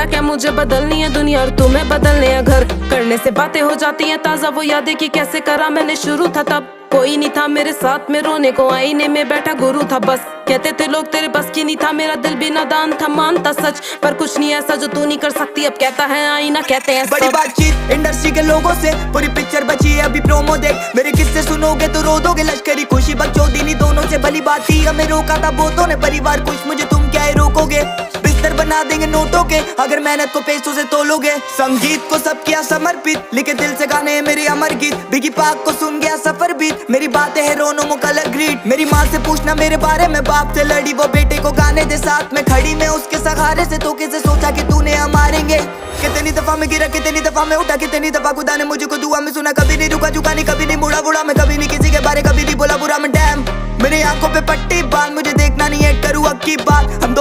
बोला क्या मुझे बदलनी है दुनिया और तुम्हें बदलने है घर। करने से बातें हो जाती हैं ताजा, वो यादें कि कैसे करा मैंने शुरू था तब। कोई नहीं था मेरे साथ में रोने को, आईने में बैठा गुरु था बस। कहते थे लोग तेरे बस की नहीं था, मेरा दिल भी नादान था, मानता सच। पर कुछ नहीं ऐसा जो तू नहीं कर सकती, अब कहता है आईना कहते हैं बड़ी बातचीत इंडस्ट्री के लोगों से, पूरी पिक्चर बची है अभी प्रोमो देख। मेरे किस्से सुनोगे तो रो दोगे, लश्करी खुशी बकचोदी दोनों से भली बात थी। हमें रोका था बहुतों ने, परिवार कुछ मुझे तुम क्या ही रोकोगे। बिस्तर बना देंगे नोटों के अगर मेहनत को पैसों से तोलोगे। संगीत को सब किया समर्पित, लिखे दिल से गाने मेरे अमर गीत। बिगी पाक को सुन गया सफर बीत, मेरी बातें है रोनो मो कलर ग्रीट। मेरी माँ से पूछना मेरे बारे में, बाप से लड़ी वो बेटे को गाने दे साथ में खड़ी। मैं उसके सहारे से तो कैसे सोचा कि तूने हम मारेंगे। कितनी दफा मैं गिरा, कितनी दफा मैं उठा, कितनी दफा खुदा ने मुझको दुआ में सुना। कभी नहीं रुका झुका नहीं, कभी नहीं मुड़ा बुढ़ा मैं, कभी नहीं किसी के बारे कभी नहीं बोला बुरा मैं। डैम मेरी आंखों पे पट्टी बांध, मुझे देखना नहीं है करूँ अब की बात। हम दोनों